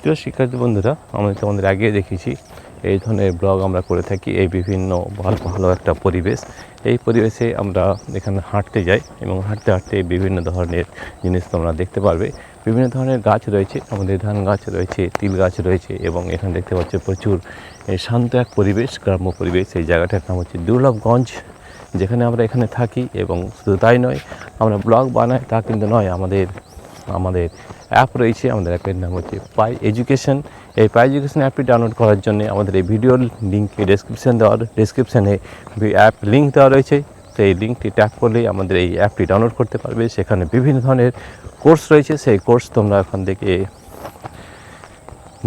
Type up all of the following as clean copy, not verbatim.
প্রিয় শিক্ষার্থী বন্ধুরা, আমরা তোমাদের আগে দেখেছি এই ধরনের ব্লগ আমরা করে থাকি। এই বিভিন্ন ভালো একটা পরিবেশ, এই পরিবেশে আমরা এখানে হাঁটতে যাই এবং হাঁটতে হাঁটতে বিভিন্ন ধরনের জিনিস তোমরা দেখতে পারবে। বিভিন্ন ধরনের গাছ রয়েছে, আমাদের ধান গাছ রয়েছে, তিল গাছ রয়েছে এবং এখানে দেখতে পাচ্ছি প্রচুর শান্ত এক পরিবেশ, গ্রাম্য পরিবেশ। এই জায়গাটার নাম হচ্ছে দুর্লভগঞ্জ, যেখানে আমরা এখানে থাকি। এবং শুধু তাই নয়, আমরা ব্লগ বানাই তা কিন্তু নয়, আমাদের অ্যাপ রয়েছে। আমাদের অ্যাপের নাম হচ্ছে পাই এডুকেশন। এই পাই এডুকেশন অ্যাপটি ডাউনলোড করার জন্য আমাদের এই ভিডিওর লিঙ্কে ডেসক্রিপশানে অ্যাপ লিঙ্ক দেওয়া রয়েছে। সেই লিঙ্কটি ট্যাপ করলেই আমাদের এই অ্যাপটি ডাউনলোড করতে পারবে। সেখানে বিভিন্ন ধরনের কোর্স রয়েছে, সেই কোর্স তোমরা এখান থেকে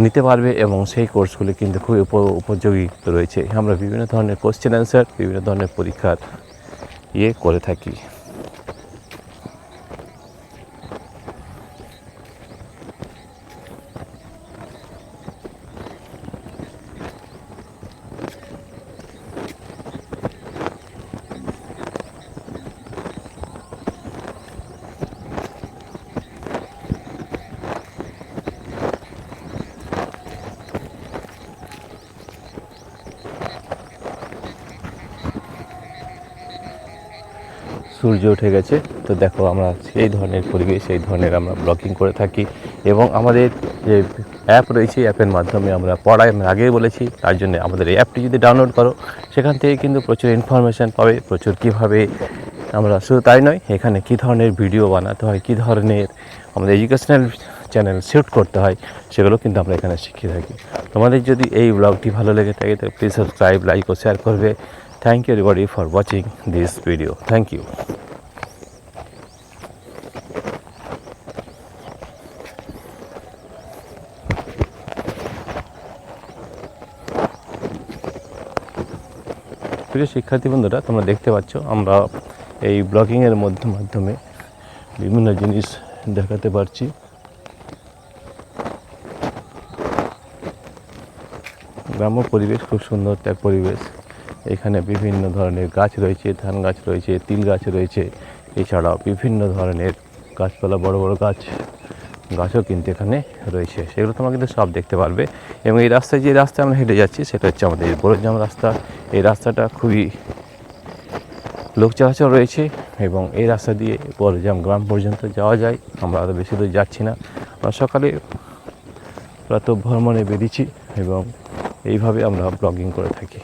নিতে পারবে এবং সেই কোর্সগুলি কিন্তু খুবই উপযোগী রয়েছে। আমরা বিভিন্ন ধরনের কোশ্চেন অ্যান্সার, বিভিন্ন ধরনের পরীক্ষার করে থাকি। সূর্য উঠে গেছে, তো দেখো আমরা সেই ধরনের পরিবেশ, এই ধরনের আমরা ব্লগিং করে থাকি। এবং আমাদের যে অ্যাপ রয়েছে, অ্যাপের মাধ্যমে আমরা পড়াই, আমি আগেই বলেছি। তার জন্য আমাদের এই অ্যাপটি যদি ডাউনলোড করো, সেখান থেকে কিন্তু প্রচুর ইনফরমেশান পাবে, প্রচুর কীভাবে আমরা, শুধু তাই নয়, এখানে কী ধরনের ভিডিও বানাতে হয়, কী ধরনের আমাদের এডুকেশনাল চ্যানেল শ্যুট করতে হয়, সেগুলো কিন্তু আমরা এখানে শিখিয়ে থাকি। তোমাদের যদি এই ব্লগটি ভালো লেগে থাকে তো প্লিজ সাবস্ক্রাইব, লাইক ও শেয়ার করবে। Thank you everybody for watching this video. Thank you. প্রিয় শিক্ষার্থী বন্ধুরা, তোমরা দেখতে পাচ্ছ আমরা এই ব্লগিংয়ের মাধ্যমে বিভিন্ন জিনিস দেখাতে পারছি। গ্রাম্য পরিবেশ, খুব সুন্দর এক পরিবেশ। এখানে বিভিন্ন ধরনের গাছ রয়েছে, ধান গাছ রয়েছে, তিল গাছ রয়েছে, এছাড়াও বিভিন্ন ধরনের গাছপালা, বড় বড় গাছও কিন্তু এখানে রয়েছে। সেগুলো তোমরা কিন্তু সব দেখতে পারবে। এবং এই রাস্তায়, যে রাস্তায় আমরা হেঁটে যাচ্ছি, সেটা হচ্ছে আমাদের বড়জাম রাস্তা। এই রাস্তাটা খুবই লোক চলাচল রয়েছে এবং এই রাস্তা দিয়ে বড়জাম গ্রাম পর্যন্ত যাওয়া যায়। আমরা আরও বেশি দূর যাচ্ছি না, আমরা সকালে প্রাতঃভ্রমণে বেরিয়েছি এবং এইভাবে আমরা ব্লগিং করে থাকি।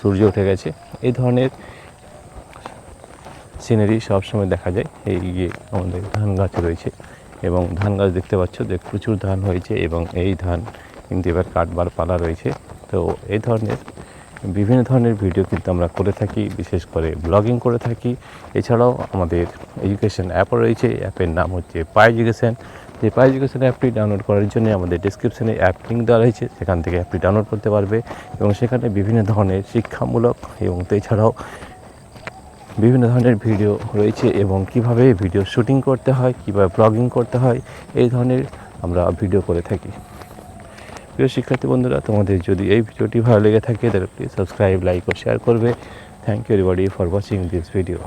সূর্য উঠে গেছে। এই ধরনের সিনারি সবসময় দেখা যায়। এই আমাদের ধান গাছ রয়েছে এবং ধান গাছ দেখতে পাচ্ছ যে প্রচুর ধান হয়েছে এবং এই ধান কিন্তু এবার কাটবার পালা রয়েছে। তো এই ধরনের বিভিন্ন ধরনের ভিডিও কিন্তু আমরা করে থাকি, বিশেষ করে ব্লগিং করে থাকি। এছাড়াও আমাদের এডুকেশন অ্যাপও রয়েছে, অ্যাপের নাম হচ্ছে পাই এডুকেশন। যে পাই এডুকেশন অ্যাপটি ডাউনলোড করার জন্য আমাদের ডিসক্রিপশানে অ্যাপ লিঙ্ক দেওয়া রয়েছে, সেখান থেকে অ্যাপটি ডাউনলোড করতে পারবে এবং সেখানে বিভিন্ন ধরনের শিক্ষামূলক এবং এছাড়াও বিভিন্ন ধরনের ভিডিও রয়েছে এবং কিভাবে ভিডিও শ্যুটিং করতে হয়, কীভাবে ব্লগিং করতে হয়, এই ধরনের আমরা ভিডিও করে থাকি। প্রিয় শিক্ষার্থী বন্ধুরা, তোমাদের যদি এই ভিডিওটি ভালো লেগে থাকে তাহলে প্লিজ সাবস্ক্রাইব, লাইক ও শেয়ার করবে। Thank you everybody for watching this video.